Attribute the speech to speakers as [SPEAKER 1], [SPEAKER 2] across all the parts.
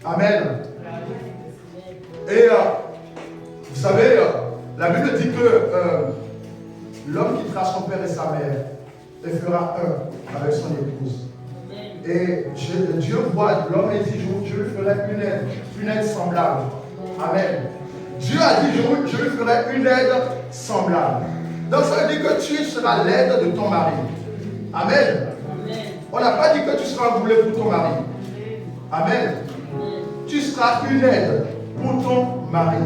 [SPEAKER 1] Amen. Et vous savez, la Bible dit que l'homme quittera son père et sa mère et fera un avec son épouse. Et Dieu voit l'homme et dit, je lui ferai une aide semblable. Amen. Dieu a dit, je lui ferai une aide semblable. Donc ça veut dire que tu seras l'aide de ton mari. Amen. On n'a pas dit que tu seras un boulet pour ton mari. Amen. Tu seras une aide pour ton mari.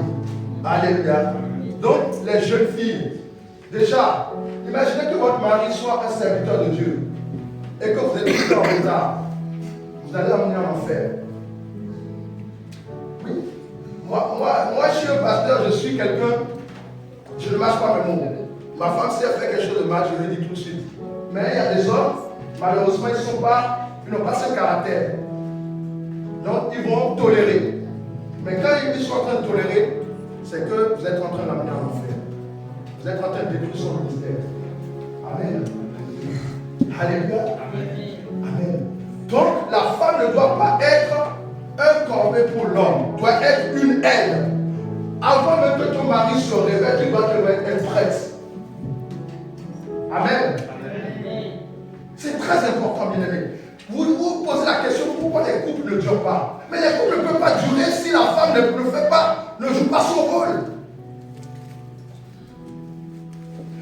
[SPEAKER 1] Alléluia. Donc, les jeunes filles, déjà, imaginez que votre mari soit un serviteur de Dieu et que vous êtes tout en retard. Vous allez l'emmener en enfer. Oui. Moi, je suis un pasteur, je suis quelqu'un, je ne marche pas mes mots. Ma femme, si elle fait quelque chose de mal, je lui dis tout de suite. Mais il y a des hommes, malheureusement, ils n'ont pas ce caractère. Donc, ils vont tolérer. Mais quand ils sont en train de tolérer, c'est que vous êtes en train d'amener en enfer. Vous êtes en train de détruire son ministère. Amen. Alléluia. Amen. Donc, la femme ne doit pas être un corbeau pour l'homme, doit être une aide. Avant même que ton mari se réveille, tu dois être prête. Amen. C'est très important, bien aimé. Vous vous posez la question pourquoi les couples ne durent pas. Mais les couples ne peuvent pas durer si la femme ne joue pas son rôle.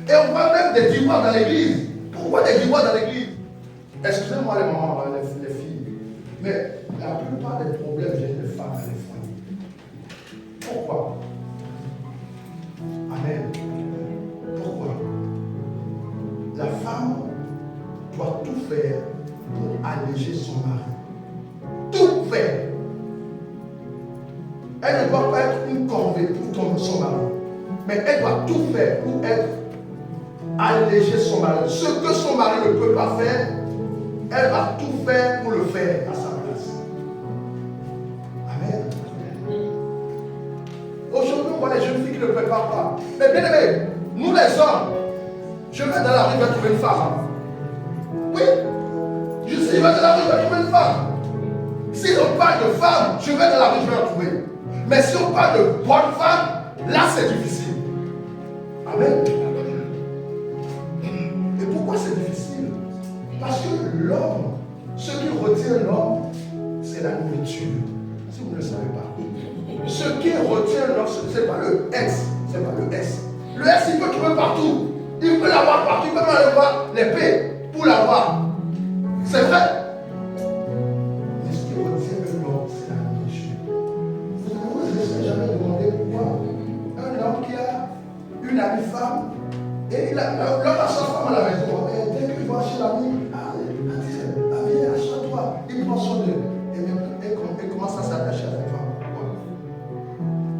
[SPEAKER 1] Et on voit même des divorces dans l'église. Pourquoi des divorces dans l'église? Excusez-moi les mamans, les filles. Mais la plupart des problèmes viennent des femmes dans les foyers. Pourquoi? Amen. Pourquoi? La femme doit tout faire pour alléger son mari. Tout faire. Elle ne doit pas être une corvée pour son mari. Mais elle doit tout faire pour alléger son mari. Ce que son mari ne peut pas faire, elle va tout faire pour le faire à sa place. Amen. Aujourd'hui, on voit les jeunes filles qui ne préparent pas. Mais bien aimé, nous les hommes, je vais dans la rue, je vais trouver une femme. Oui. Je sais, je vais dans la rue, je vais trouver une femme. Si on parle de femme, je vais dans la rue, je vais la trouver. Mais si on parle de bonne femme, là c'est difficile. Amen. Et pourquoi c'est difficile? Parce que l'homme, ce qui retient l'homme, c'est la nourriture. Si vous ne le savez pas. Ce qui retient l'homme, ce n'est pas le S. C'est pas le S. Le S, il peut trouver partout. Il peut l'avoir partout. Il peut même aller voir l'épée pour l'avoir. C'est vrai. Mais ce qui retient l'homme, c'est la nourriture. Vous ne vous êtes jamais demandé pourquoi un homme qui a une amie femme, et l'homme a sa femme à la maison, et dès qu'il va chez l'ami, ami, achète-toi. Il prend son d'eux. Et commence à s'attacher à la femme. Pourquoi?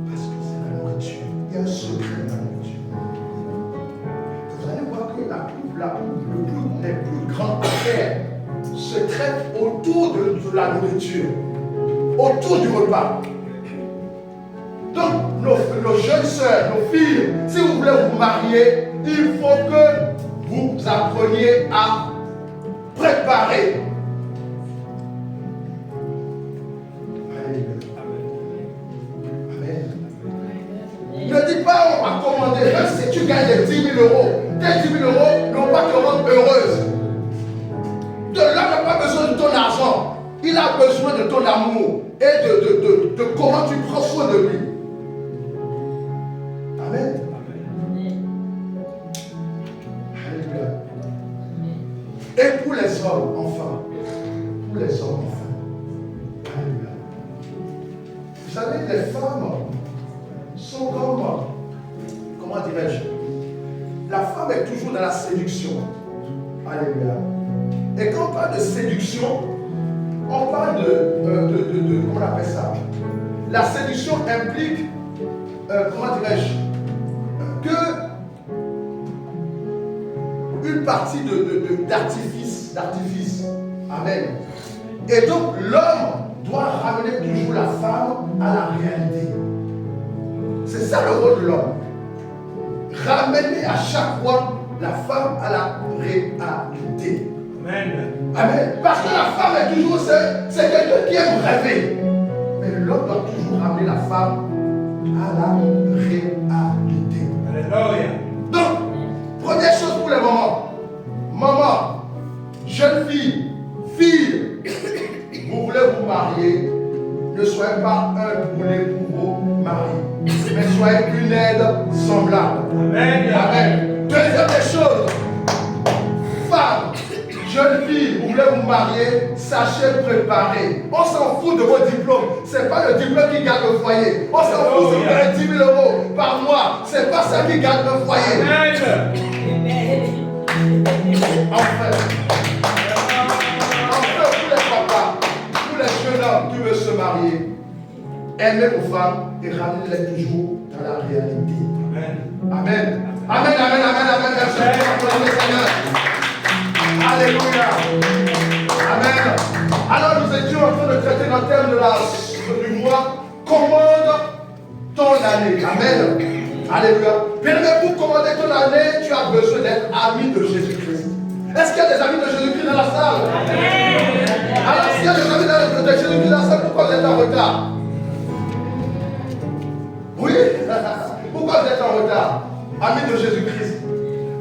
[SPEAKER 1] Parce que c'est la nourriture. Il y a un secret dans la nourriture. Vous allez voir que les plus grandes affaires se traitent autour de la nourriture, autour du repas. Donc, nos jeunes sœurs, nos filles, si vous voulez vous marier, il faut que vous appreniez à préparer. Amen. Ne dis pas on va commander, même si tu gagnes les 10 000 euros, tes 10 000 euros n'ont pas te rendre heureuse. De l'homme n'a pas besoin de ton argent, il a besoin de ton amour et de comment tu prends soin de lui. Amen. Alléluia. Et pour les hommes, enfin. Pour les hommes, enfin. Alléluia. Vous savez, les femmes sont comme, comment dirais-je? La femme est toujours dans la séduction. Alléluia. Et quand on parle de séduction, on parle comment on appelle ça? La séduction implique, comment dirais-je? Que une partie d'artifice. Amen. Et donc l'homme doit ramener toujours la femme à la réalité. C'est ça le rôle de l'homme. Ramener à chaque fois la femme à la réalité. Amen. Amen. Parce que la femme est toujours, c'est quelqu'un qui aime rêver. Mais l'homme doit toujours ramener la femme à la réalité. Alléluia. Donc, première chose pour les mamans. Maman, jeune fille, vous voulez vous marier, ne soyez pas un boulet pour vos maris, mais soyez une aide semblable. Amen. Amen. Deuxième des choses, femme, jeune fille, vous voulez vous marier, sachez préparer. On s'en fout de vos diplômes. Ce n'est pas le diplôme qui garde le foyer. On s'en fout de vous gagner 10 000 euros par mois. Ce n'est pas ça qui garde le foyer. Amen. Enfin, tous les papas, tous les jeunes hommes qui veulent se marier, aimez vos femmes et ramenez-les toujours dans la réalité. Amen. Amen. Amen, amen, amen, amen. Merci pour le Seigneur. Alléluia. Amen. Alors nous étions en train de traiter notre thème du mois. Commande ton ton année. Amen. Alléluia. Bien-aimé, pour commander ton année, tu as besoin d'être ami de Jésus-Christ. Est-ce qu'il y a des amis de Jésus-Christ dans la salle? Alors, s'il y a des amis de Jésus-Christ dans la salle, pourquoi vous êtes en retard? Oui? Pourquoi vous êtes en retard? Ami de Jésus-Christ.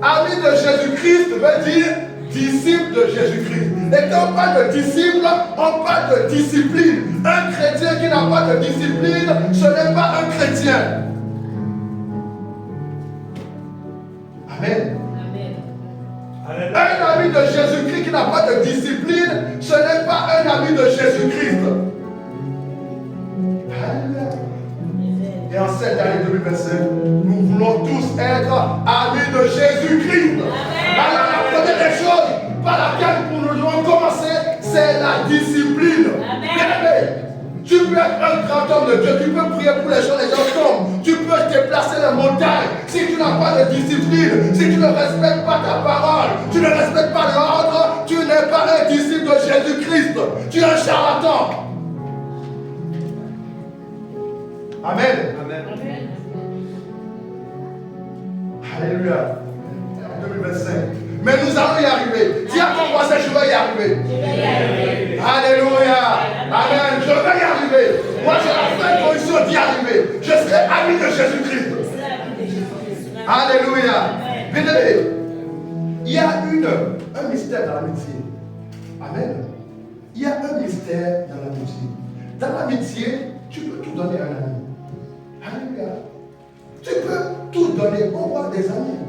[SPEAKER 1] Ami de Jésus-Christ veut dire disciple de Jésus-Christ. Et quand on parle de disciple, on parle de discipline. Un chrétien qui n'a pas de discipline, ce n'est pas un chrétien. Amen. Un ami de Jésus-Christ qui n'a pas de discipline, ce n'est pas un ami de Jésus-Christ. Alléluia. Et en cette année 2025, nous voulons tous être amis de Jésus-Christ. Alors la première des choses par laquelle nous devons commencer, c'est la discipline. Amen. Tu peux être un grand homme de Dieu, tu peux prier pour les gens tombent. Tu peux déplacer les montagnes. Si tu n'as pas de discipline, si tu ne respectes pas ta parole, tu ne respectes pas l'ordre, tu n'es pas un disciple de Jésus-Christ. Tu es un charlatan. Amen. Amen. Alléluia. 2025. Mais nous allons y arriver. Dis à ton voisin, je vais y arriver. Alléluia. Amen. Je vais y arriver. Moi, j'ai la seule condition d'y arriver. Je serai ami de Jésus-Christ. Alléluia. Bien-aimé, il y a un mystère dans l'amitié. Amen. Il y a un mystère dans l'amitié. Dans l'amitié, tu peux tout donner à un ami. Alléluia. Tu peux tout donner. On voit des amis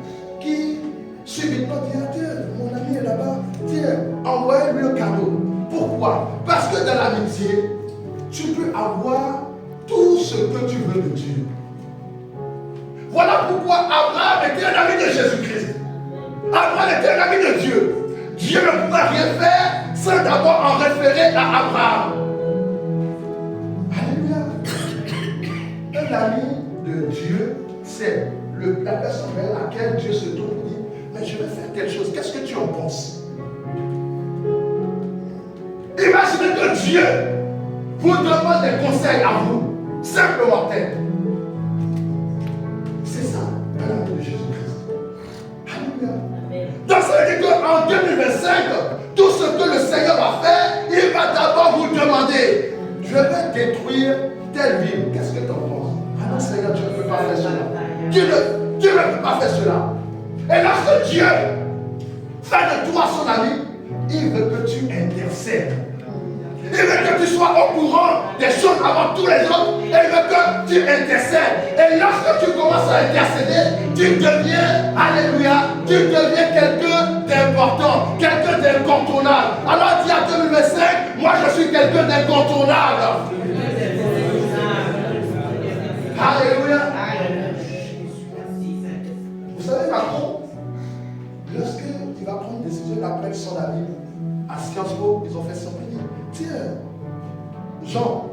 [SPEAKER 1] qui subitement disent, tiens, mon ami est là-bas, tiens, envoyez-lui un cadeau. Pourquoi? Parce que dans l'amitié, tu peux avoir tout ce que tu veux de Dieu. Voilà pourquoi Abraham était un ami de Jésus-Christ. Abraham était un ami de Dieu. Dieu ne pouvait rien faire sans d'abord en référer à Abraham. Alléluia. Un ami de Dieu, c'est la personne vers laquelle Dieu se tourne et dit, mais je vais faire quelque chose, qu'est-ce que tu en penses? Imaginez que Dieu vous demande des conseils à vous, simplement tel. C'est ça, un ami de Jésus-Christ. Alléluia. Donc ça veut dire qu'en 2025, tout ce que le Seigneur va faire, il va d'abord vous demander, je vais détruire telle ville, qu'est-ce que tu en penses? Ah non Seigneur, tu ne peux pas faire cela. Dieu ne peut pas faire cela. Et lorsque Dieu fait de toi son ami, il veut que tu intercèdes. Il veut que tu sois au courant des choses avant tous les autres. Et il veut que tu intercèdes. Et lorsque tu commences à intercéder, tu deviens, alléluia, tu deviens quelqu'un d'important, quelqu'un d'incontournable. Alors dis à 2025, moi je suis quelqu'un d'incontournable. Alléluia. Vous savez, Macron, lorsqu'il va prendre une décision d'après son ami, à Sciences Po, ils ont fait son pays. Tiens, Jean,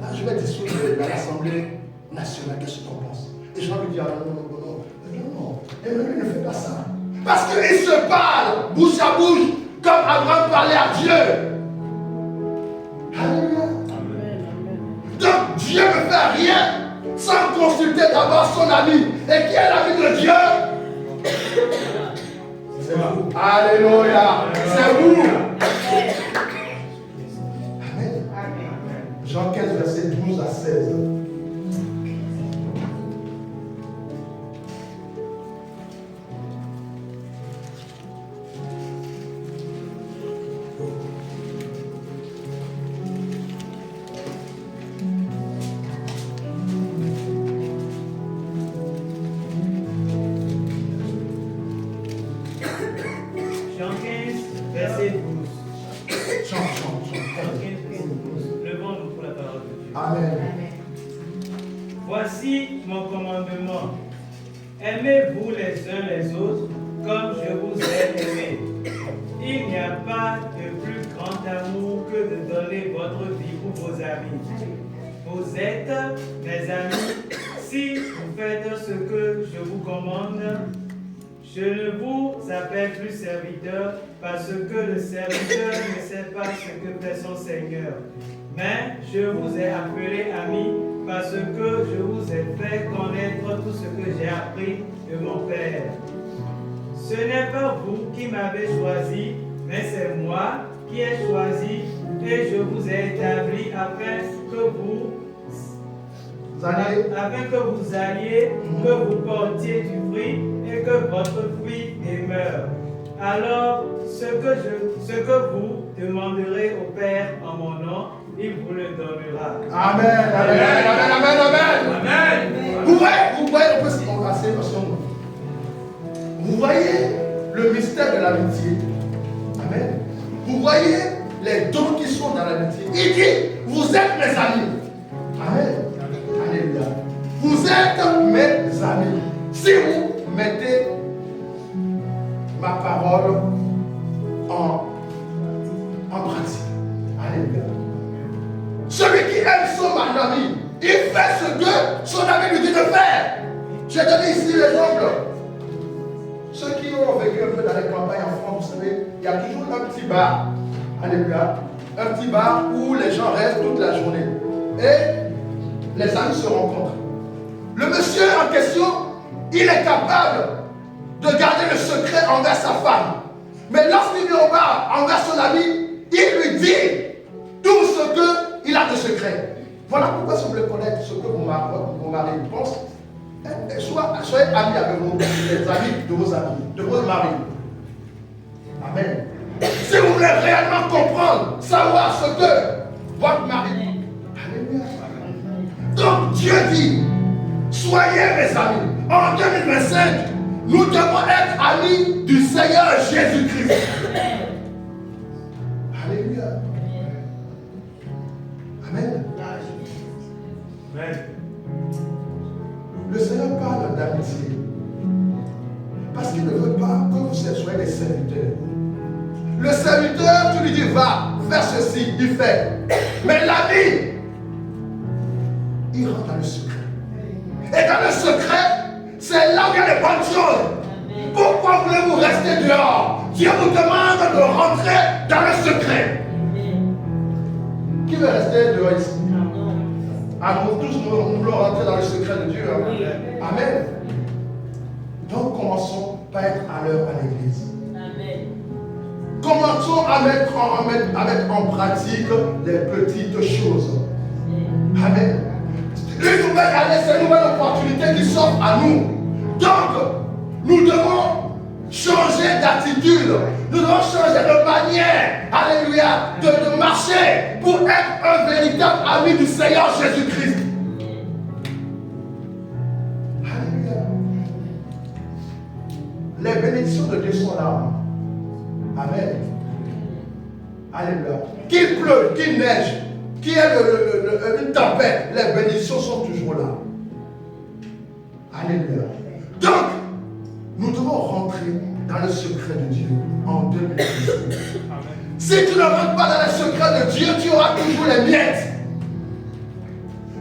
[SPEAKER 1] là je vais dissoudre l'Assemblée nationale, qu'est-ce que tu en penses? Et Jean lui dit, ah non, Emmanuel ne fait pas ça. Parce qu'il se parle bouche à bouche, comme Abraham parlait à Dieu. Alléluia. Donc Dieu ne fait rien sans consulter d'abord son ami. Et qui est l'ami de Dieu? C'est vous. Alléluia. C'est vous. Amen. Jean 15, verset 12 à 16.
[SPEAKER 2] Voici mon commandement. Aimez-vous les uns les autres comme je vous ai aimé. Il n'y a pas de plus grand amour que de donner votre vie pour vos amis. Vous êtes mes amis si vous faites ce que je vous commande. Je ne vous appelle plus serviteur parce que le serviteur ne sait pas ce que fait son Seigneur. Mais je vous ai appelé amis parce que je vous ai fait connaître tout ce que j'ai appris de mon Père. Ce n'est pas vous qui m'avez choisi, mais c'est moi qui ai choisi et je vous ai établi afin que vous alliez, que vous portiez du fruit et que votre fruit demeure. Alors, ce que vous demanderez au Père en mon nom, il vous le donnera.
[SPEAKER 1] Amen, amen, amen, amen, amen.
[SPEAKER 2] Amen.
[SPEAKER 1] Vous voyez, on peut se passer parce que vous voyez le mystère de l'amitié. Amen. Vous voyez les dons qui sont dans l'amitié. Il dit, vous êtes mes amis. Amen. Alléluia. Vous êtes mes amis. Si vous mettez ma parole en pratique. Alléluia. Celui qui aime son ami, il fait ce que son ami lui dit de faire. J'ai donné ici l'exemple. Ceux qui ont vécu un peu dans les campagnes en France, vous savez, il y a toujours un petit bar. Alléluia. Un petit bar où les gens restent toute la journée. Et les amis se rencontrent. Le monsieur en question, il est capable de garder le secret envers sa femme. Mais lorsqu'il vient au bar envers son ami, il lui dit tout ce qu'il a de secret. Voilà pourquoi si vous voulez connaître ce que vos maris pensent, soyez amis avec les amis de vos amis, de vos maris. Amen. Si vous voulez réellement comprendre, savoir ce que votre mari. Alléluia. Donc Dieu dit, soyez mes amis. En 2025, nous devons être amis du Seigneur Jésus-Christ. Alléluia. Amen.
[SPEAKER 2] Amen.
[SPEAKER 1] Le Seigneur parle d'amitié. Parce qu'il ne veut pas que vous soyez des serviteurs. Le serviteur, tu lui dis, va, fais ceci, il fait. Mais l'ami, il rentre dans le secret. Et dans le secret, c'est là où il y a les bonnes choses. Pourquoi voulez-vous rester dehors? Dieu vous demande de rentrer dans le secret. Qui veut rester dehors ici? Ah, nous tous, nous voulons rentrer dans le secret de Dieu. Hein? Amen. Donc, commençons par être à l'heure à l'église. Commençons à mettre en pratique les petites choses. Amen. Une nouvelle année, c'est une nouvelle opportunité qui s'offre à nous. Donc, nous devons changer d'attitude. Nous devons changer de manière. Alléluia. De marcher pour être un véritable ami du Seigneur Jésus-Christ. Alléluia. Les bénédictions de Dieu sont là. Amen. Alléluia. Qu'il pleuve, qu'il neige, qu'il y ait une tempête, les bénédictions sont toujours là. Alléluia. Donc, nous devons rentrer dans le secret de Dieu en 2018. Si tu ne rentres pas dans le secret de Dieu, tu auras toujours les miettes.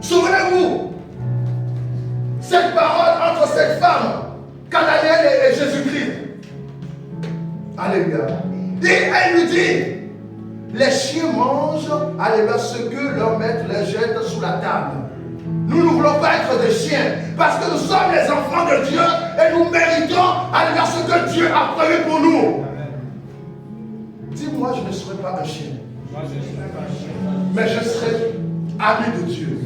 [SPEAKER 1] Souvenez-vous, cette parole entre cette femme, Cananéenne et Jésus-Christ. Alléluia. Et elle lui dit, les chiens mangent, alléluia, ce que leur maître les jette sous la table. Nous ne voulons pas être des chiens, parce que nous sommes les enfants de Dieu et nous méritons, alléluia, ce que Dieu a prévu pour nous. Dis-moi, je ne serai pas un chien. Mais je serai ami de Dieu.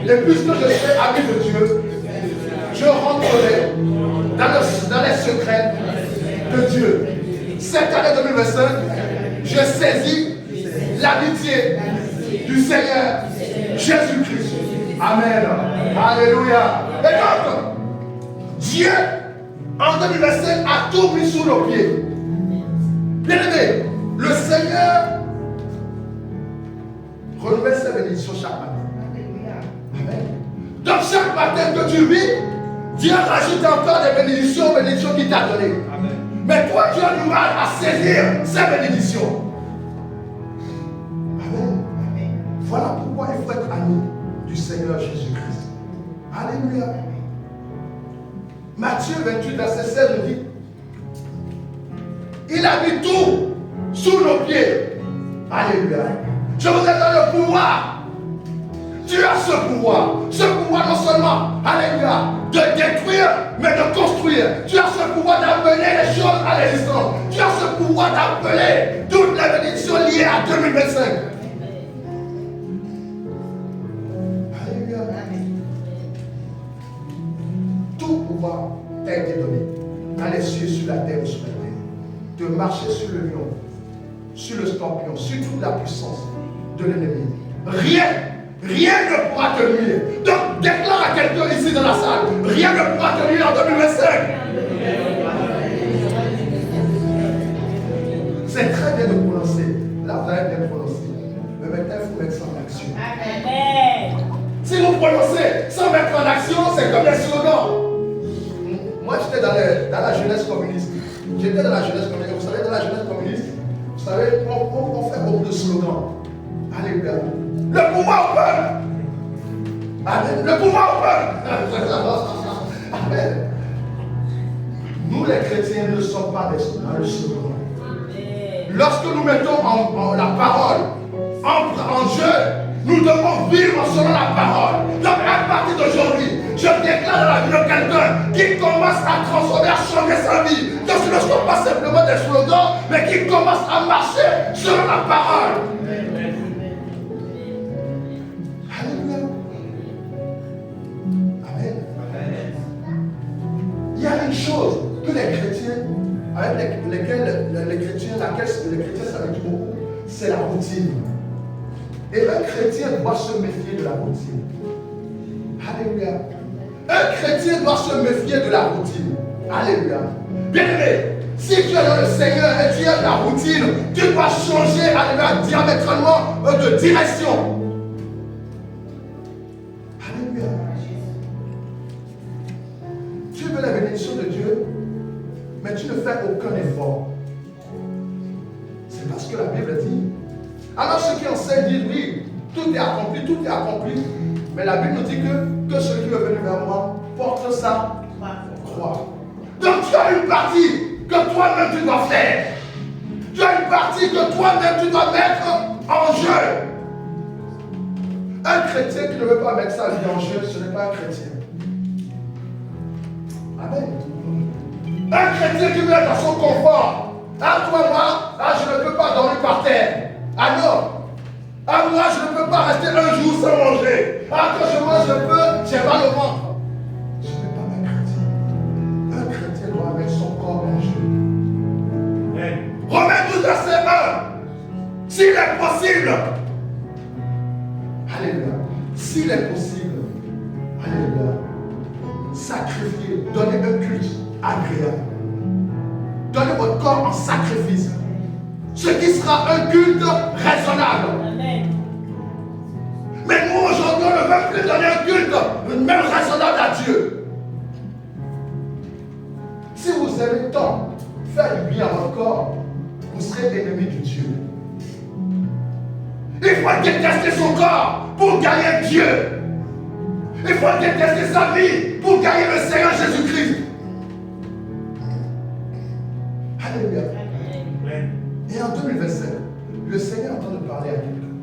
[SPEAKER 1] Et puisque je serai ami de Dieu, je rentrerai dans les secrets de Dieu. Cette année 2025, je saisis l'amitié du Seigneur Jésus-Christ. Amen. Alléluia. Et donc, Dieu, en 2025, a tout mis sous nos pieds. Bien aimé, le Seigneur renouvelle ses bénédictions chaque matin. Amen. Donc, chaque matin que tu vis, Dieu rajoute encore des bénédictions qu'il t'a données. Amen. Mais toi, tu as du mal à saisir ces bénédictions. Amen. Voilà pourquoi il faut être ami du Seigneur Jésus-Christ. Alléluia. Matthieu 28, verset 16 nous dit, il a mis tout sous nos pieds. Alléluia. Je vous ai donné le pouvoir Tu as ce pouvoir. Ce pouvoir non seulement, alléluia, de détruire, mais de construire. Tu as ce pouvoir d'amener les choses à l'existence. Tu as ce pouvoir d'appeler toutes les bénédictions liées à 2025. Alléluia. Tout pouvoir t'a été donné. Dans les cieux, sur la terre ou sur la terre. De marcher sur le lion, sur le scorpion, sur toute la puissance de l'ennemi. Rien ne pourra te nuire. Donc déclare à quelqu'un ici dans la salle, rien ne pourra te nuire en 2025. C'est très bien de prononcer. La vraie est bien prononcée. Mais maintenant, il faut mettre ça en action. Amen. Si vous prononcez sans mettre en action, c'est comme des slogans. Moi, j'étais dans la jeunesse communiste. J'étais dans la jeunesse communiste. Vous savez, dans la jeunesse communiste, vous savez, on fait beaucoup de slogans. Alléluia. Le pouvoir au peuple. Amen. Le pouvoir au peuple. Amen. Nous, les chrétiens, ne sommes pas dans le slogan. Lorsque nous mettons la parole en jeu, nous devons vivre selon la parole. Donc, à partir d'aujourd'hui, je déclare dans la vie de quelqu'un qui commence à transformer, à changer sa vie. Donc, ce ne sont pas simplement des slogans, mais qui commence à marcher selon la parole. Alléluia. Amen. Il y a une chose que les chrétiens, avec lesquels les chrétiens s'habituent beaucoup, c'est la routine. Et un chrétien doit se méfier de la routine. Alléluia. Un chrétien doit se méfier de la routine. Alléluia. Bien-aimé, si tu es dans le Seigneur et tu es dans la routine, tu dois changer, alléluia, diamétralement de direction. Alléluia. Tu veux la bénédiction de Dieu, mais tu ne fais aucun effort. C'est parce que la Bible dit. Alors ceux qui enseignent disent oui, tout est accompli. Mais la Bible nous dit que celui qui est venu vers moi porte sa croix. Donc tu as une partie que toi-même tu dois faire. Tu as une partie que toi-même tu dois mettre en jeu. Un chrétien qui ne veut pas mettre sa vie en jeu, ce n'est pas un chrétien. Amen. Un chrétien qui veut être dans son confort. Ah, toi, moi, je ne peux pas dormir par terre. Ah non. Ah, moi, je ne peux pas rester un jour sans manger. Ah, quand je mange un peu, j'ai mal au ventre. Ce n'est pas un chrétien. Un chrétien doit mettre son corps en jeu. Romains 12, verset 1. S'il est possible. Alléluia. S'il est possible. Alléluia. Sacrifier. Donnez un culte agréable. Donnez votre corps en sacrifice. Ce qui sera un culte raisonnable. Amen. Mais nous aujourd'hui, on ne veut plus donner un culte, même raisonnable à Dieu. Si vous aimez tant faire du bien à votre corps, vous serez ennemi de Dieu. Il faut détester son corps pour gagner Dieu. Il faut détester sa vie pour gagner le Seigneur Jésus-Christ. Alléluia. Et en 2025, le Seigneur est en train de parler à quelqu'un.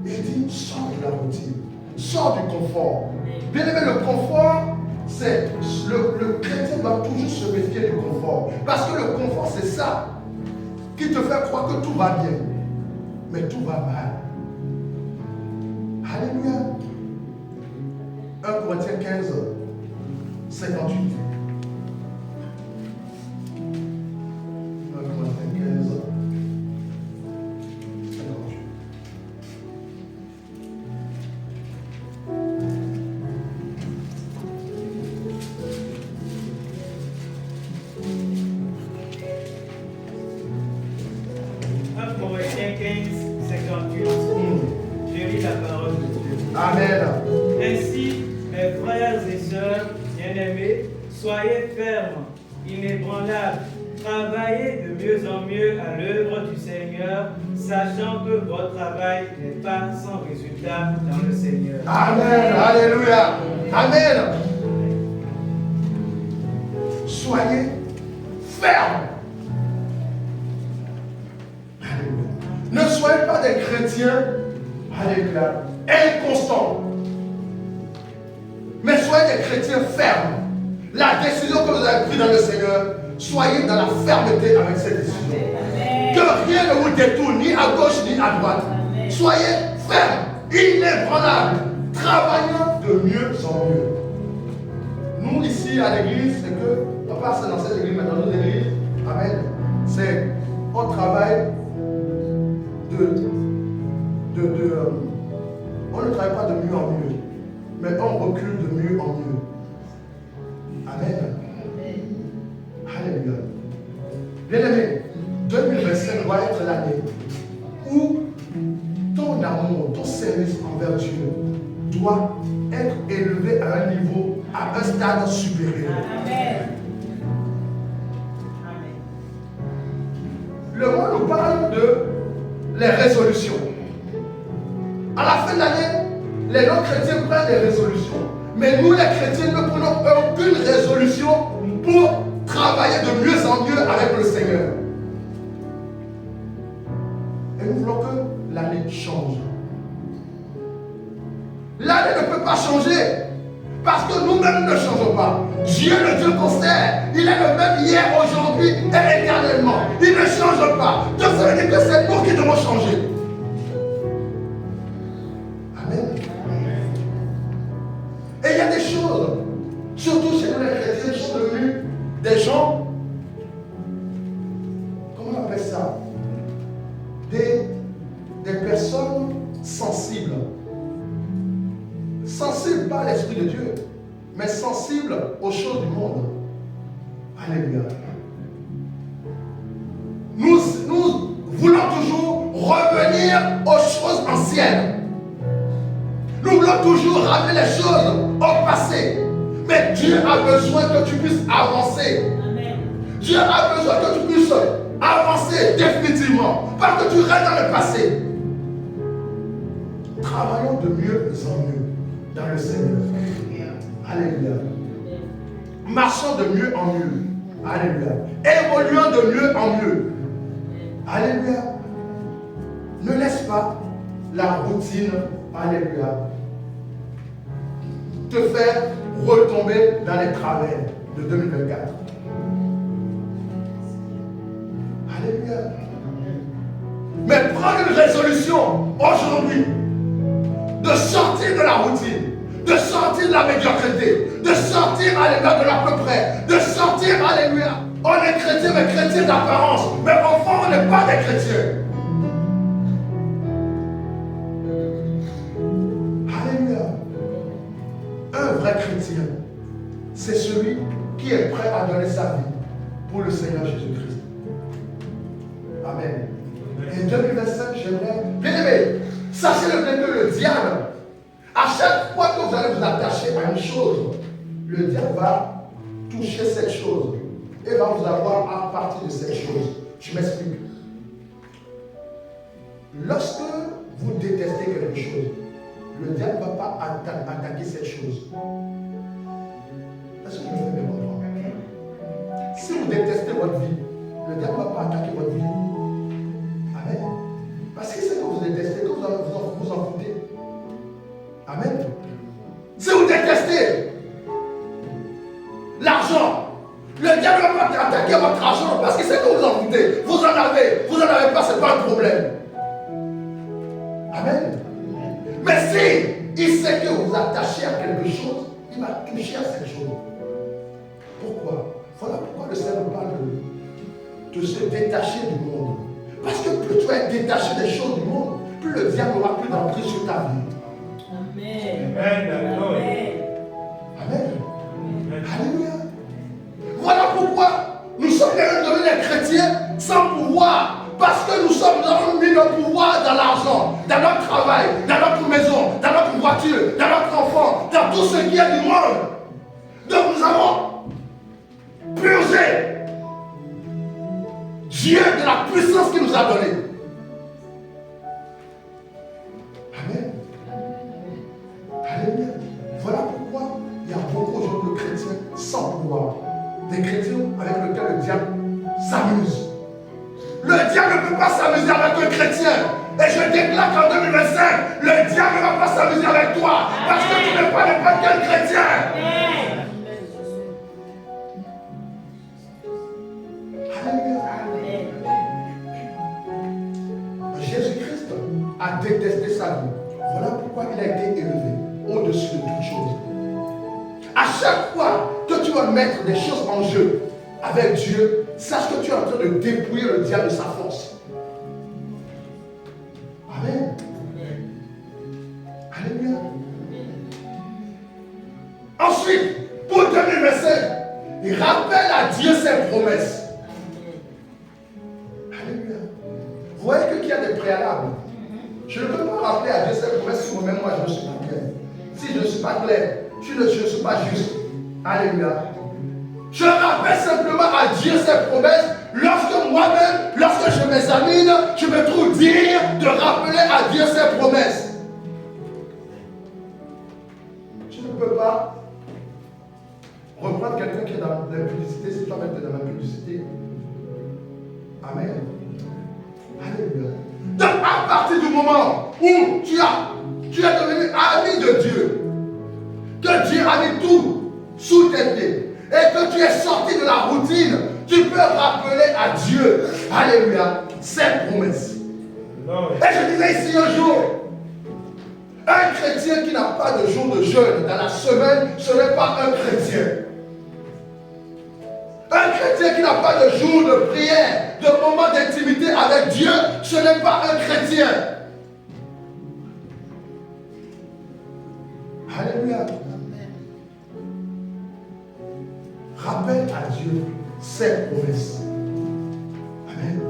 [SPEAKER 1] Il dit, sors de la routine, sors du confort. Bien aimé, le confort, c'est le chrétien doit toujours se méfier du confort. Parce que le confort, c'est ça qui te fait croire que tout va bien. Mais tout va mal. Alléluia. 1 Corinthiens 15, 58.
[SPEAKER 2] Soyez fermes, inébranlables, travaillez de mieux en mieux à l'œuvre du Seigneur, sachant que votre travail n'est pas sans résultat dans le Seigneur.
[SPEAKER 1] Amen, alléluia, amen. Soyez fermes. Alléluia. Ne soyez pas des chrétiens, Alléluia. Inconstant. Mais soyez des chrétiens fermes. La décision que vous avez prise dans le Seigneur, soyez dans la fermeté avec cette décision. Amen. Que rien ne vous détourne, ni à gauche ni à droite. Amen. Soyez fermes, inébranlables, travaillant de mieux en mieux. Nous, ici, à l'église, c'est que, pas c'est dans cette église, mais dans notre église, amen, c'est, on travaille on ne travaille pas de mieux en mieux, mais on recule de mieux en mieux. Amen. Alléluia. Bien-aimé, 2025 doit être l'année où ton amour, ton service envers Dieu doit être élevé à un niveau, à un stade supérieur. Amen. Le monde nous parle de les résolutions. À la fin de l'année, les non-chrétiens prennent des résolutions. Mais nous, les chrétiens, ne prenons aucune résolution pour travailler de mieux en mieux avec le Seigneur. Et nous voulons que l'année change. L'année ne peut pas changer parce que nous-mêmes ne changeons pas. Dieu, le Dieu qu'on sert, il est le même hier, aujourd'hui et éternellement. Il ne change pas. Donc ça veut dire que c'est nous qui devons changer. Amen. Et il y a des choses, surtout chez nous les chrétiens, qui sont devenus des gens, comment on appelle ça? Des personnes sensibles. Sensibles pas à l'Esprit de Dieu, mais sensibles aux choses du monde. Alléluia. Nous voulons toujours revenir aux choses anciennes. Nous voulons toujours ramener les choses au passé. Mais Dieu a besoin que tu puisses avancer. Amen. Dieu a besoin que tu puisses avancer définitivement. Pas que tu restes dans le passé. Travaillons de mieux en mieux dans le Seigneur. Alléluia. Marchons de mieux en mieux. Alléluia. Évoluons de mieux en mieux. Alléluia. Ne laisse pas la routine, alléluia, te faire retomber dans les travers de 2024. Alléluia. Mais prends une résolution aujourd'hui de sortir de la routine, de sortir de la médiocrité, de sortir, alléluia, de l'à peu près, de sortir, alléluia. On est chrétien, mais chrétien d'apparence, mais au fond, on n'est pas des chrétiens. Alléluia. Un vrai chrétien, c'est celui qui est prêt à donner sa vie pour le Seigneur Jésus-Christ. Amen. Et 2025, j'aimerais, bien aimé, sachez-le bien que le diable, à chaque fois que vous allez vous attacher à une chose, le diable va toucher cette chose et va vous avoir à partir de cette chose. Je m'explique. Lorsque vous détestez quelque chose, le diable ne va pas attaquer cette chose. Est-ce que je me fais bien comprendre? Si vous détestez votre vie, le diable ne va pas attaquer votre vie. Amen. Parce qu'il sait que vous détestez, que vous en foutez. Amen. Si vous détestez l'argent, le diable ne va pas attaquer votre argent parce qu'il sait que vous en foutez. Vous en avez pas, ce n'est pas un problème. Amen. Mais si il sait que vous vous attachez à quelque chose, il va toucher à cette chose. Pourquoi? Voilà pourquoi le Seigneur parle de se détacher du monde. Parce que plus tu vas être détaché des choses du monde, plus le diable n'aura plus d'emprise sur ta vie. Amen. Amen. Amen. Amen. Alléluia. Voilà pourquoi nous sommes devenus des chrétiens sans pouvoir. Parce que nous avons mis le pouvoir dans l'argent, dans notre travail, dans notre maison, dans notre voiture, dans notre enfant, dans tout ce qui est du monde. Donc nous avons purgé Dieu de la puissance qu'il nous a donnée. Amen. Alléluia. Voilà pourquoi il y a beaucoup aujourd'hui de chrétiens sans pouvoir. Des chrétiens avec lesquels le diable s'amuse. Le diable ne peut pas s'amuser avec un chrétien. Et je déclare qu'en 2025, le diable ne va pas s'amuser avec toi. Parce que tu n'es pas n'importe quel chrétien. Alléluia. Jésus-Christ a détesté sa vie. Voilà pourquoi il a été élevé au-dessus de toutes choses. À chaque fois que tu vas mettre des choses en jeu avec Dieu, sache que tu es en train de dépouiller le diable de sa force. Amen. Alléluia. Ensuite, pour 2025, il rappelle à Dieu ses promesses. Alléluia. Vous voyez qu'il y a des préalables. Je ne peux pas rappeler à Dieu ses promesses si moi-même je ne suis pas clair. Si je ne suis pas clair, je ne suis pas juste. Alléluia. Je rappelle simplement à Dieu ses promesses lorsque moi-même, lorsque je m'examine, je me trouve digne de rappeler à Dieu ses promesses. Tu ne peux pas reprendre quelqu'un qui est dans l'impudicité si toi-même tu es dans l'impudicité. Amen. Alléluia. Donc à partir du moment où tu es devenu ami de Dieu, que Dieu a mis tout sous tes pieds, et que tu es sorti de la routine, tu peux rappeler à Dieu, alléluia, ses promesses. Et je disais ici un jour, un chrétien qui n'a pas de jour de jeûne dans la semaine, ce n'est pas un chrétien. Un chrétien qui n'a pas de jour de prière, de moment d'intimité avec Dieu, ce n'est pas un chrétien. Alléluia. Rappelle à Dieu ses promesses. Amen.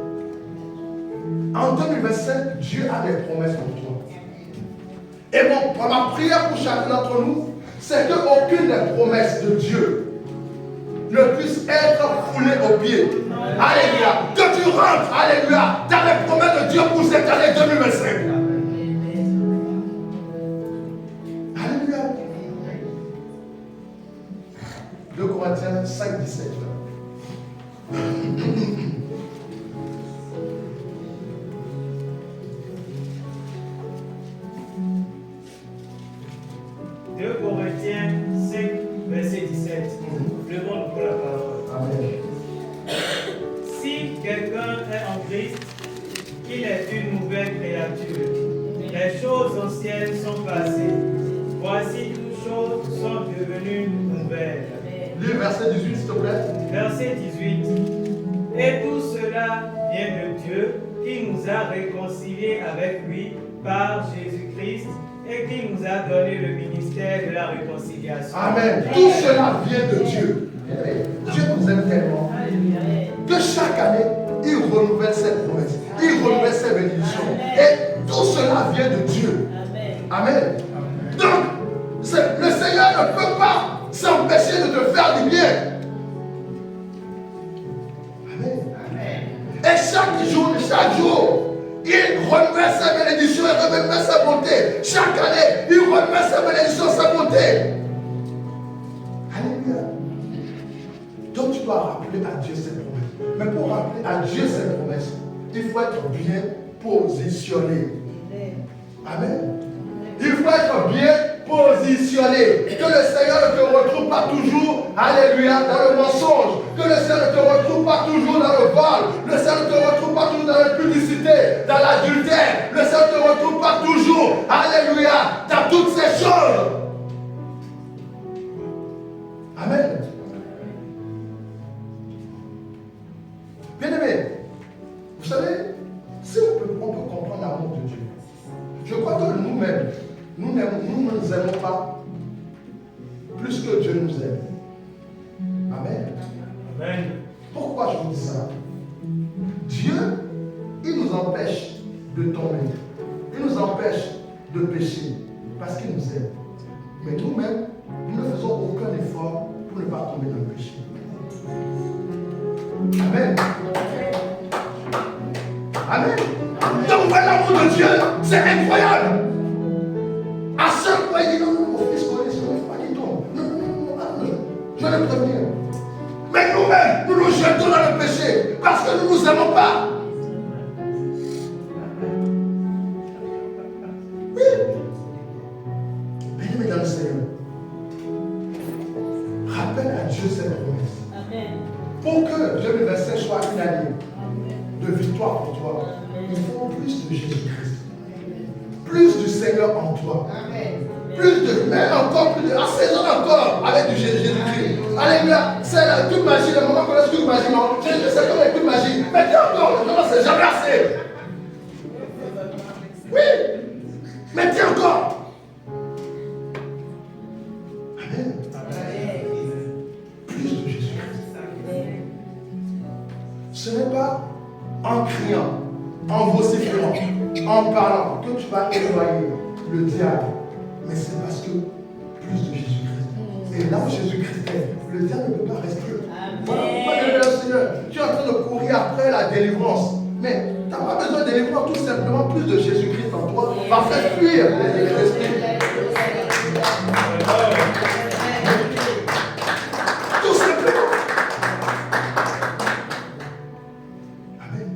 [SPEAKER 1] En 2025, Dieu a des promesses pour toi. Et ma prière pour chacun d'entre nous, c'est qu'aucune des promesses de Dieu ne puisse être foulée aux pieds. Alléluia. Que tu rentres, alléluia, dans les promesses de Dieu pour cette année 2025. Alléluia. 2 Corinthiens 5, 17.
[SPEAKER 2] Corinthiens 5, verset 17. Levons pour la parole.
[SPEAKER 1] Amen.
[SPEAKER 2] Si quelqu'un est en Christ, il est une nouvelle créature. Les choses anciennes sont passées. Voici toutes choses sont devenues nouvelles.
[SPEAKER 1] Lis verset 18, s'il te plaît.
[SPEAKER 2] Verset 18. Et tout cela vient de Dieu qui nous a réconciliés avec lui par Jésus-Christ et qui nous a donné le ministère de la réconciliation.
[SPEAKER 1] Amen. Tout cela vient de Dieu. Dieu nous aime tellement que chaque année, il renouvelle ses promesses, il renouvelle ses bénédictions. Et tout cela vient de Dieu. Amen. Donc, le Seigneur ne peut pas s'empêcher de te faire du bien. Amen. Et chaque jour, il renouvelle sa bénédiction et renouvelle sa bonté. Chaque année, il renouvelle sa bénédiction et sa bonté. Alléluia. Donc tu dois rappeler à Dieu ses promesses. Mais pour rappeler à Dieu ses promesses, il faut être bien positionné. Amen. Il faut être bien positionné. Que le Seigneur ne te retrouve pas toujours, alléluia, dans le mensonge. Que le Seigneur ne te retrouve pas toujours dans le vol. Le Seigneur ne te retrouve pas toujours dans la publicité, dans l'adultère. Le Seigneur ne te retrouve pas toujours, alléluia, dans toutes ces choses. Amen. Bien-aimés, vous savez, si on peut comprendre l'amour de Dieu, je crois que nous-mêmes, nous ne nous aimons pas plus que Dieu nous aime. Amen.
[SPEAKER 2] Amen.
[SPEAKER 1] Pourquoi je vous dis ça? Dieu, il nous empêche de tomber. Il nous empêche de pécher parce qu'il nous aime. Mais nous-mêmes, nous ne faisons aucun effort pour ne pas tomber dans le péché. Amen. Amen. Donc, l'amour de Dieu, c'est incroyable. À chaque fois, il dit non, mon fils, il ne faut pas qu'il tombe. Non, je vais le prévenir. Mais nous-mêmes, nous nous jetons dans le péché parce que nous ne nous aimons pas. pour toi. Il faut plus de Jésus-Christ. Plus du Seigneur en toi. Plus de, mais encore plus de, assaisonne encore avec du Jésus-Christ. Alléluia. C'est la toute magie, le moment qu'on laisse toute magie, non? C'est comme la toute magie. Mais tiens encore, non, c'est jamais assez. Oui. Mais tiens encore. Amen. Plus de Jésus-Christ. Ce n'est pas en criant, en vociférant, en parlant que tu vas éloigner le diable. Mais c'est parce que plus de Jésus-Christ. Et là où Jésus-Christ est, le diable ne peut pas rester. Voilà pourquoi le Seigneur, tu es en train de courir après la délivrance. Mais tu n'as pas besoin de délivrance, tout simplement plus de Jésus-Christ en toi va faire fuir les esprits. Tout simplement. Amen.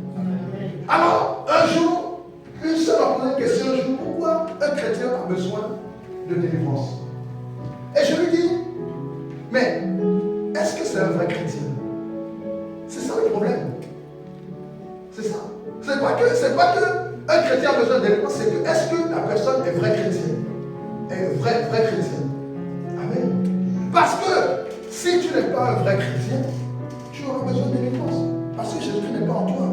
[SPEAKER 1] Alors, un jour, une seule m'a posé une question un jour, pourquoi un chrétien a besoin de délivrance? Et je lui dis, mais est-ce que c'est un vrai chrétien? C'est ça le problème. C'est ça. C'est pas que un chrétien a besoin de délivrance, c'est que est-ce que la personne est vraie chrétienne? Est vraie chrétienne. Amen. Parce que si tu n'es pas un vrai chrétien, tu auras besoin de délivrance. Parce que Jésus n'est pas en toi.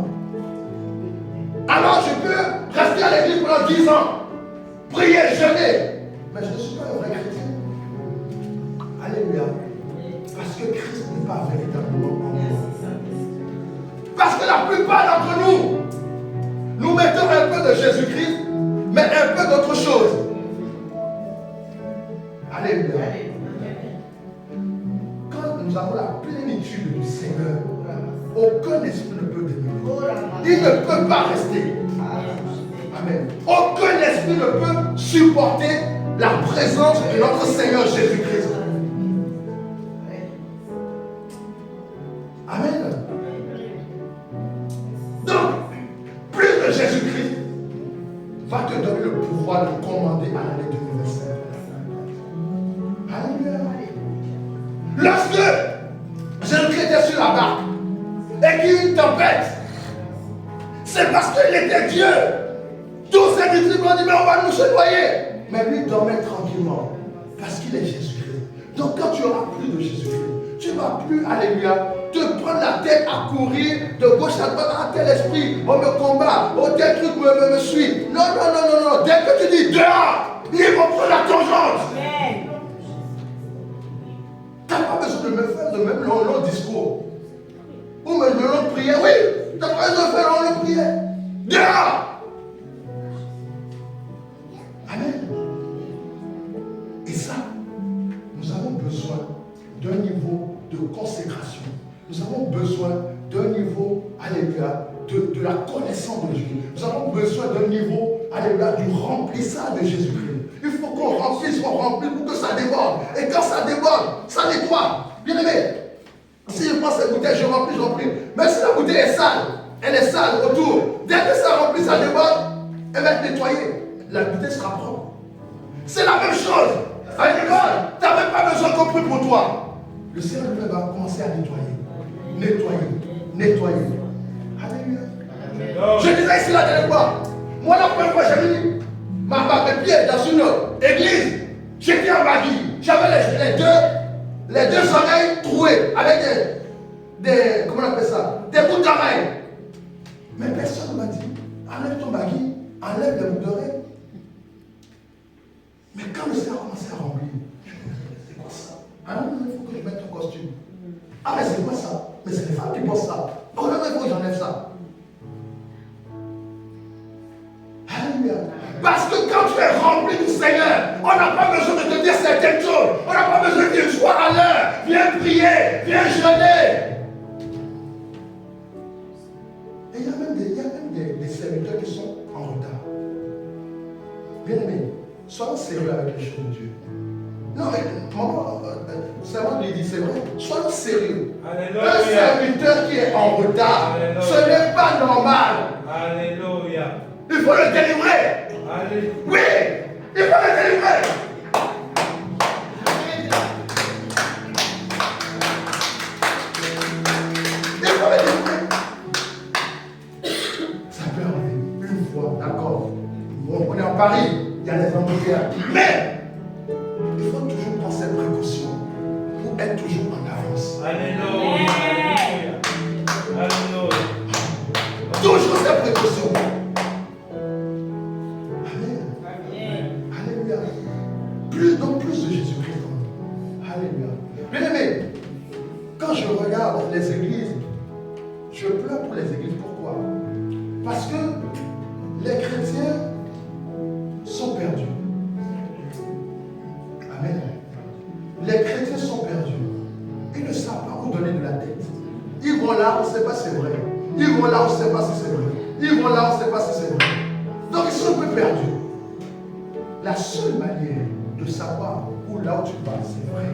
[SPEAKER 1] Alors je peux rester à l'église pendant 10 ans, prier, jeûner, mais je ne suis pas un vrai chrétien. Alléluia. Parce que Christ n'est pas véritablement en moi. Parce que la plupart d'entre nous, nous mettons un peu de Jésus-Christ, mais un peu d'autre chose. Alléluia. Quand nous avons la plénitude du Seigneur, aucun esprit ne peut demeurer. Il ne peut pas rester. Amen. Aucun esprit ne peut supporter la présence de notre Seigneur Jésus-Christ. Amen. Donc, plus de Jésus-Christ va te donner le pouvoir de commander à l'année 2025. Alléluia. Lorsque Jésus-Christ était sur la barque et qu'il y a une tempête, c'est parce qu'il était Dieu. Tous ses disciples ont dit, mais on va nous se noyer. Mais lui dormait tranquillement parce qu'il est Jésus-Christ. Donc quand tu auras plus de Jésus-Christ, tu ne vas plus, alléluia, te prendre la tête à courir de gauche à droite, à tel esprit, on me combat, oh tel truc me suit. Non, non, non, non, non. Dès que tu dis dehors, ils vont prendre la tangente. Tu n'as pas besoin de me faire le même long discours. Ou même le long prière, oui. Tu n'as pas besoin de faire le long prière. Dehors. Amen. Et ça, nous avons besoin d'un niveau de consécration. Nous avons besoin d'un niveau, alléluia, de la connaissance de Dieu. Nous avons besoin d'un niveau, alléluia, du remplissage de Jésus-Christ. Il faut qu'on remplisse pour que ça déborde. Et quand ça déborde, ça nettoie. Bien aimé, si je prends cette bouteille, je remplis. Mais si la bouteille est sale, elle est sale autour. Dès que ça remplit, ça déborde, elle va être nettoyée. La bouteille sera propre. C'est la même chose. Avec l'école, tu n'as même pas besoin qu'on prie pour toi. Le Seigneur va commencer à nettoyer. Nettoyer. Alléluia. Je disais ici la dernière fois, moi la première fois j'ai mis ma barbe de pied dans une église, j'étais en baguille, j'avais les deux oreilles trouées avec des comment on appelle ça, des bouts d'oreilles. Mais personne ne m'a dit, enlève ton baguille, enlève les bouts d'oreilles. Mais quand le Seigneur a commencé à remplir, c'est quoi ça? Ah non, il faut que je mette ton costume. Ah mais c'est quoi ça? Mais c'est les femmes qui pensent ça. Oh non, il faut que j'enlève ça. Alléluia. Parce que quand tu es rempli du Seigneur, on n'a pas besoin de te dire certaines choses. On n'a pas besoin de dire sois à l'heure, viens prier, viens jeûner. Et il y a même des serviteurs qui sont en retard. Bien aimé, soyons sérieux avec les choses de Dieu. Non, mais maman, c'est moi qui dit, c'est vrai. Soyons sérieux. Alléluia. Un serviteur qui est en retard, alléluia, ce n'est pas normal.
[SPEAKER 2] Alléluia.
[SPEAKER 1] Il faut le délivrer.
[SPEAKER 2] Alléluia.
[SPEAKER 1] Oui, il faut le délivrer. Il faut le délivrer. peut arriver une fois, d'accord. Bon, on est en Paris, il y a les embouteillages. Mais il faut toujours prendre cette précaution pour être toujours en avance.
[SPEAKER 2] Alléluia. Alléluia.
[SPEAKER 1] Toujours cette précaution. Amen. Alléluia. Donc plus de Jésus-Christ. Alléluia. Bien aimé, quand je regarde les églises, je pleure pour les églises. Pourquoi? Parce que les chrétiens sont perdus. Amen. Les chrétiens sont perdus. Ils ne savent pas où donner de la tête. Ils vont là, on ne sait pas si c'est vrai. Ils vont là, on ne sait pas si c'est vrai. Ils vont là, on ne sait pas si c'est vrai. Donc ils sont un peu perdus. La seule manière de savoir où là où tu vas, c'est vrai,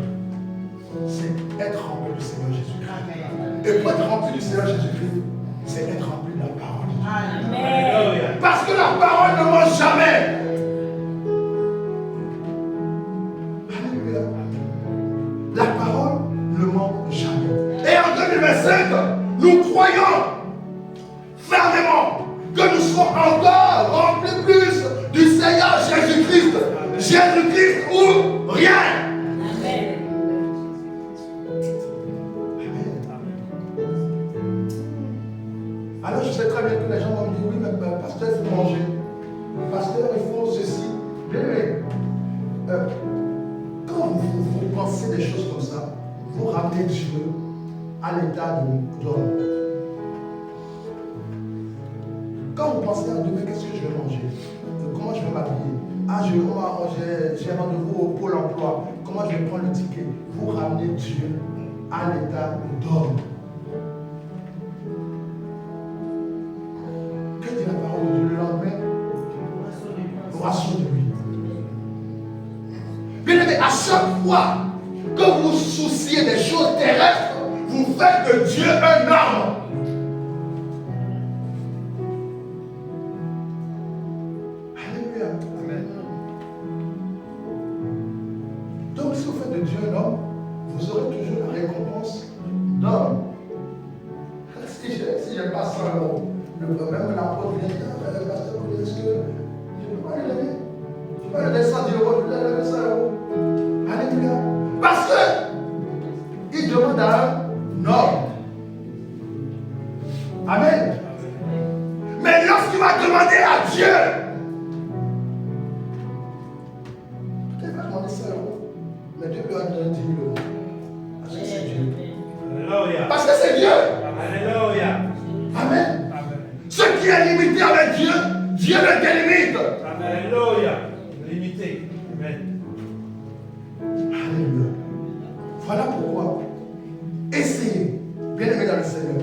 [SPEAKER 1] c'est être rempli du Seigneur Jésus-Christ. Et pour être rempli du Seigneur Jésus-Christ, c'est être rempli de la parole. Amen. Parce que la parole ne ment jamais. Alléluia. La parole ne ment jamais. Et en 2025, nous croyons fermement que nous serons encore remplis plus du Seigneur Jésus-Christ. Jésus-Christ ou rien. Amen. Alors je sais très bien que les gens vont me dire, oui, mais pasteur, il faut manger. Pasteur, il faut ceci. Mais quand vous pensez des choses comme ça, vous ramenez Dieu à l'état d'homme. Quand vous pensez à demain, qu'est-ce que je vais manger? Comment je vais m'habiller? Ah, j'ai rendez-vous au pôle emploi. Comment je vais prendre le ticket? Vous ramenez Dieu à l'état d'homme. Que dit la parole de Dieu le lendemain? Boisson de lui. Bien aimé, à chaque fois que vous vous souciez des choses terrestres, vous faites de Dieu un homme. Alléluia. Amen. Donc, si vous faites de Dieu un homme, vous aurez toujours la récompense d'homme. Si je passe 100 €, même l'apôtre vient dire, pasteur, est-ce que je ne peux pas le lever? Je ne peux pas le laisser 110 €, je vais le lever 100 €. Alléluia. Parce que il demande à un homme. Amen. Mais lorsqu'il va demander à Dieu, peut-être il va demander 100 €, mais Dieu lui a donné 10 000 €. Parce que c'est Dieu.
[SPEAKER 2] Alléluia.
[SPEAKER 1] Parce que c'est Dieu.
[SPEAKER 2] Alléluia.
[SPEAKER 1] Amen. Ce qui est limité avec Dieu, Dieu le délimite.
[SPEAKER 2] Alléluia. Limité. Amen.
[SPEAKER 1] Alléluia. Voilà pourquoi, essayez, bien aimé dans le Seigneur,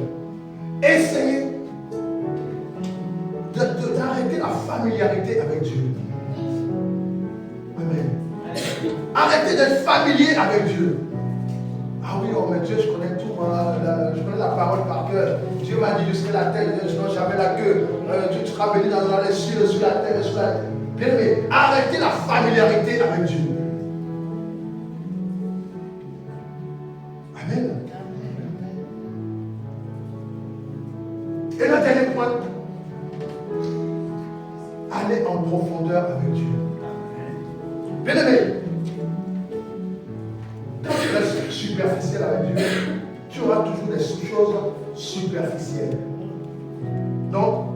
[SPEAKER 1] essayez d'arrêter la familiarité avec Dieu. Amen. Arrêtez d'être familier avec Dieu. Ah oui, oh mais Dieu, je connais tout, je connais la parole par cœur. Dieu m'a dit, je serai la tête, je ne serai jamais la queue. Tu seras béni dans les cieux, sur la terre, sur la terre. Bien aimé, arrêtez la familiarité avec Dieu. Amen. Et le dernier point, allez en profondeur avec Dieu. Bien aimé, quand tu restes superficiel avec Dieu, tu auras toujours des choses superficielles. Donc,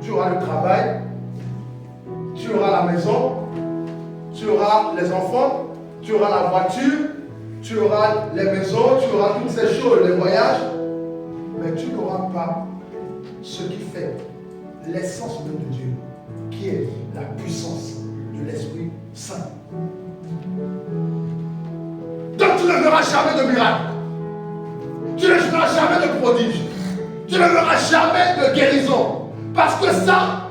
[SPEAKER 1] tu auras le travail, tu auras la maison, tu auras les enfants, tu auras la voiture, tu auras les maisons, tu auras toutes ces choses, les voyages, mais tu n'auras pas ce qui fait l'essence même de Dieu, qui est la puissance de l'Esprit Saint. Donc tu ne verras jamais de miracle, tu ne verras jamais de prodige, tu ne verras jamais de guérison, parce que ça,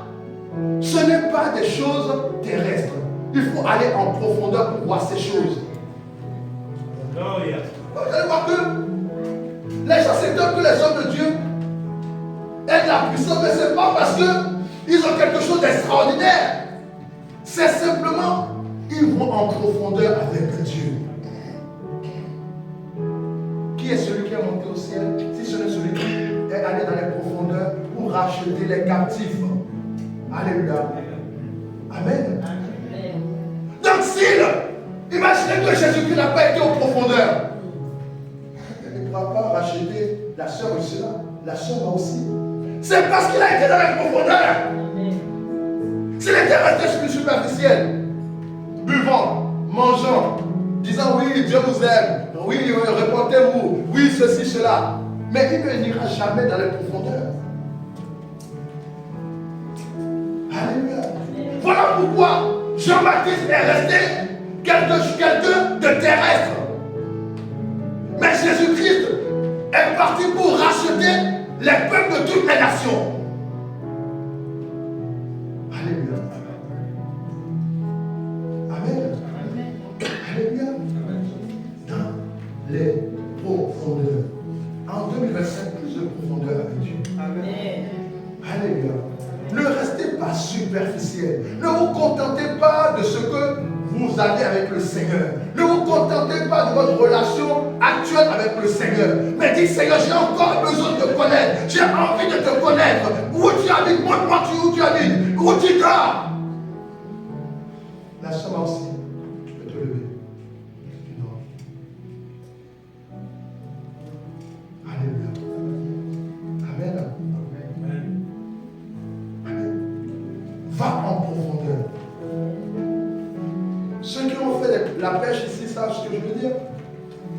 [SPEAKER 1] ce n'est pas des choses terrestres. Il faut aller en profondeur pour voir ces choses. Vous allez voir que les gens s'étonnent que les hommes de Dieu aient de la puissance, mais ce n'est pas parce qu'ils ont quelque chose d'extraordinaire. C'est simplement, ils vont en profondeur avec Dieu. Qui est celui qui est monté au ciel, si ce n'est celui qui est allé dans les profondeurs pour racheter les captifs. Alléluia. Amen. Donc s'il, imaginez que Jésus-Christ n'a pas été aux profondeurs, il ne pourra pas racheter la sœur aussi là. La sœur là aussi. C'est parce qu'il a été dans les profondeurs. S'il était resté superficiel, buvant, mangeant, disant oui, Dieu vous aime, oui, répondez-vous, oui, ceci, cela, mais il ne n'ira jamais dans les profondeurs. Alléluia. Voilà pourquoi Jean-Baptiste est resté quelqu'un de terrestre. Mais Jésus-Christ est parti pour racheter les peuples de toutes les nations. Alléluia. Amen. Alléluia. Dans les profondeurs. En 2025, plus de profondeur avec Dieu. Amen. Alléluia. Ne restez pas superficiel. Ne vous contentez pas de ce que vous avez avec le Seigneur. Ne vous contentez pas de votre relation actuelle avec le Seigneur. Mais dites, Seigneur, j'ai encore besoin de te connaître. J'ai envie de te connaître. Où tu habites, montre-moi où tu habites. Où tu dors. La somme aussi, tu peux te lever. Tu dors. Alléluia. Amen. Va en profondeur. Ceux qui ont fait la pêche ici savent ce que je veux dire.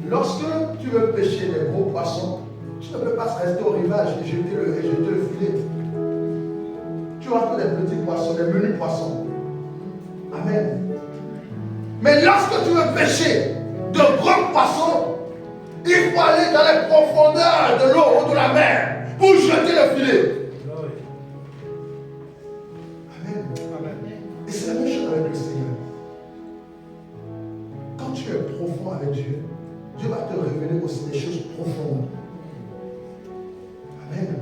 [SPEAKER 1] Lorsque tu veux pêcher des gros poissons, tu ne peux pas rester au rivage et jeter le filet. Tu auras que des petits poissons, des menus poissons. Amen. Mais lorsque tu veux pêcher de gros poissons, il faut aller dans les profondeurs de l'eau ou de la mer pour jeter le filet. Et c'est la même chose avec le Seigneur. Quand tu es profond avec Dieu, Dieu va te révéler aussi des choses profondes. Amen.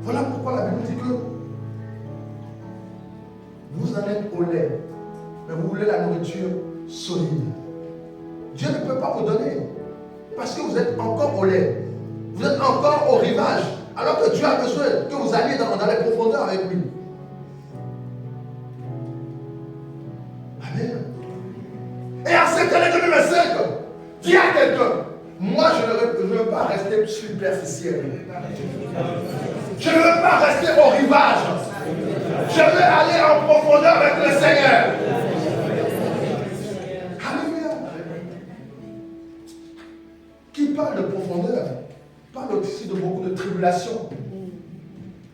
[SPEAKER 1] Voilà pourquoi la Bible dit que vous en êtes au lait, mais vous voulez la nourriture solide. Dieu ne peut pas vous donner parce que vous êtes encore au lait. Vous êtes encore au rivage, alors que Dieu a besoin que vous alliez dans les profondeurs avec lui. Amen. Et en cette année 2025, dis à quelqu'un, moi je ne veux pas rester superficiel. Je ne veux pas rester au rivage. Je veux aller en profondeur avec le Seigneur. Alléluia. Qui parle de profondeur parle aussi de beaucoup de tribulations.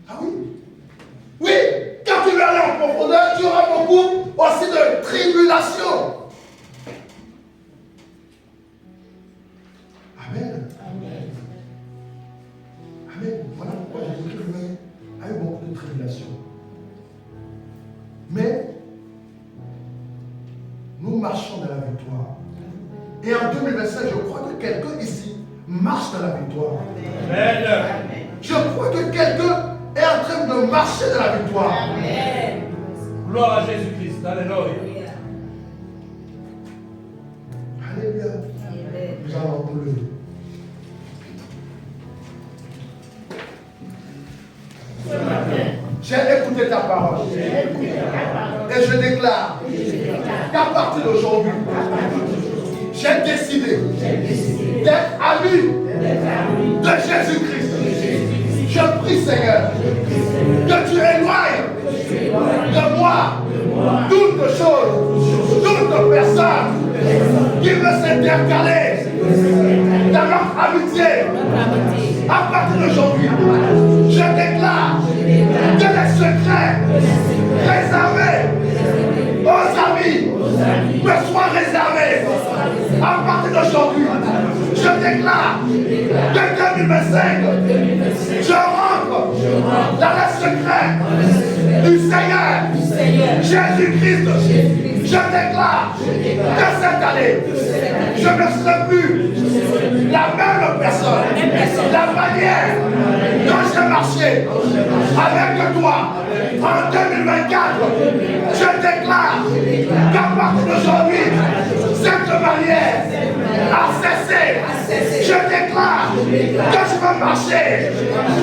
[SPEAKER 1] Ah oui. Oui, quand tu veux aller en profondeur, tu auras beaucoup aussi de tribulations. Amen. Amen. Amen. Voilà pourquoi Jésus-Christ lui-même a eu beaucoup de tribulations. Mais nous marchons dans la victoire. Et en 2025, je crois que quelqu'un ici marche dans la victoire. Amen. Je crois que quelqu'un est en train de marcher dans la victoire. Amen.
[SPEAKER 3] Gloire à Jésus-Christ. Alléluia.
[SPEAKER 1] Alléluia. Nous allons nous lever. J'ai écouté ta parole. Et je déclare qu'à partir d'aujourd'hui, j'ai décidé d'être ami de Jésus-Christ. Je prie, Seigneur, que tu éloignes de moi toutes choses, toute personne qui veut s'intercaler dans notre amitié. À partir d'aujourd'hui, je déclare que les secrets réservés aux amis me soient réservés. À partir d'aujourd'hui, je déclare que 2025, je rentre dans les secrets du Seigneur Jésus-Christ. Je déclare que cette année, je ne serai plus la même personne. La manière dont j'ai marché avec toi en 2024, je déclare qu'à partir d'aujourd'hui, c'est cette manière a cessé. Je déclare que je veux marcher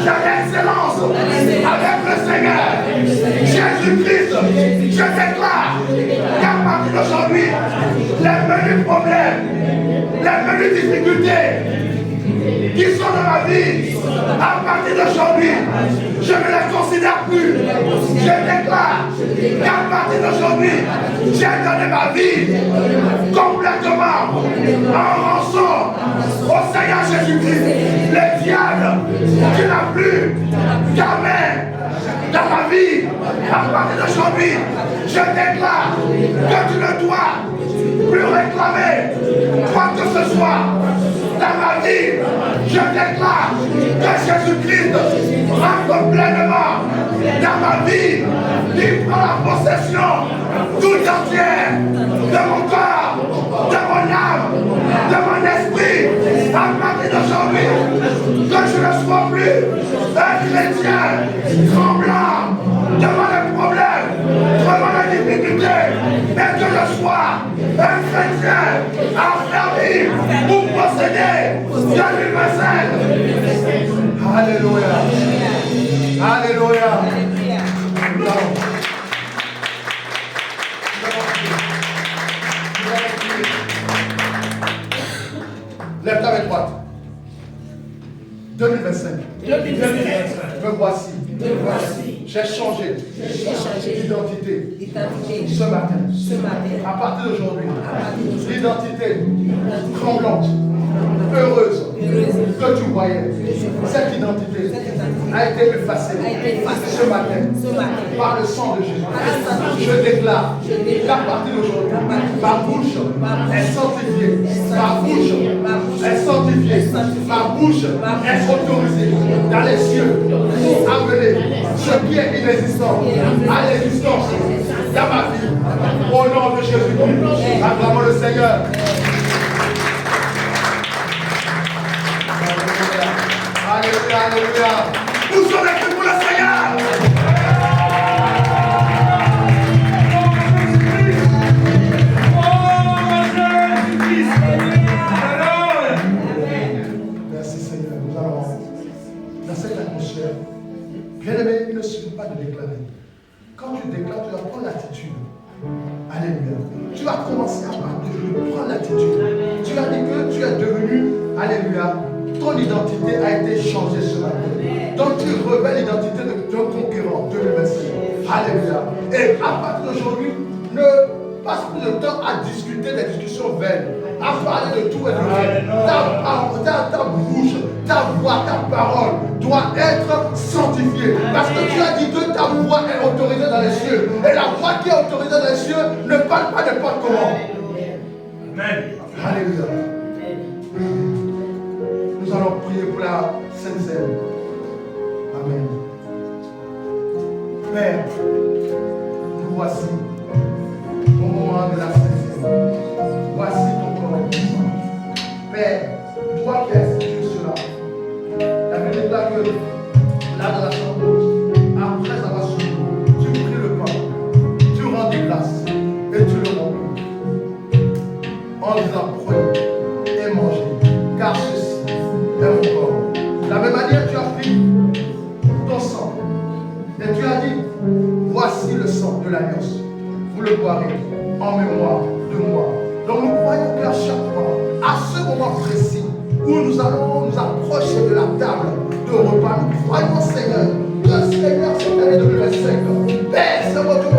[SPEAKER 1] dans l'excellence avec le Seigneur Jésus-Christ. Je déclare qu'à partir d'aujourd'hui, les menus problèmes, les menues difficultés qui sont dans ma vie, à partir d'aujourd'hui, je ne les considère plus. Je déclare qu'à partir d'aujourd'hui, j'ai donné ma vie complètement en rançon au Seigneur Jésus-Christ. Le diable, tu n'as plus ta main dans ma vie. À partir d'aujourd'hui, je déclare que tu ne dois plus réclamer quoi que ce soit dans ma vie. Je déclare que Jésus-Christ rentre pleinement dans ma vie. Il prend la possession tout entière de mon corps, de mon âme, de mon esprit. À partir d'aujourd'hui, que je ne sois plus un chrétien tremblant devant les problèmes, devant les difficultés, mais que je sois un chrétien affermi pour posséder 2025. Alléluia. Alléluia. Lève ta main droite. 2025. Me voici. J'ai changé d'identité ce matin. À partir d'aujourd'hui, l'identité tremblante, heureuse que tu voyais, cette identité a été effacée ce matin par le sang de Jésus. Je déclare qu'à partir d'aujourd'hui, ma bouche est sanctifiée, ma bouche est sanctifiée, ma bouche est autorisée dans les cieux pour amener ce qui est inexistant à l'existence dans ma vie. Au nom de Jésus-Christ, acclamons le Seigneur. Alléluia, alléluia. Nous sommes les pour le Seigneur. Merci Seigneur. Nous allons dans cette atmosphère. Bien-aimé, il ne suffit pas de déclarer. Quand tu déclares, tu vas prendre l'attitude. Alléluia. Tu vas commencer à parler de prendre l'attitude. Tu as dit que tu es devenu, alléluia, ton identité a été changée ce matin. Donc tu revêts l'identité d'un concurrent 2025. Alléluia. Et à partir d'aujourd'hui, ne passe plus de temps à discuter des discussions vaines, à parler de tout et de rien. Ta bouche, ta voix, ta parole doit être sanctifiée. Parce que tu as dit que ta voix est autorisée dans les cieux. Et la voix qui est autorisée dans les cieux ne parle pas n'importe comment. Amen. Alléluia. Nous allons prier pour la Sainte Seine. Amen. Père, nous voici au moment de la Sainte Seine. Voici ton corps puissant. Père, toi qui as institué cela, la Bible déclare que l'adoration haute, après avoir souri, tu pris le pain, tu rendis grâce et tu le rompis. En disant, prenez et mangez, car ceci est mon corps. De la même manière, tu as pris ton sang et tu as dit, voici le sang de l'alliance. Vous le boirez en mémoire de moi. Donc nous croyons qu'à chaque fois, à ce moment précis, où nous allons nous approcher de la table de repas, nous croyons, Seigneur, que Seigneur, cette année 2025, Père, c'est votre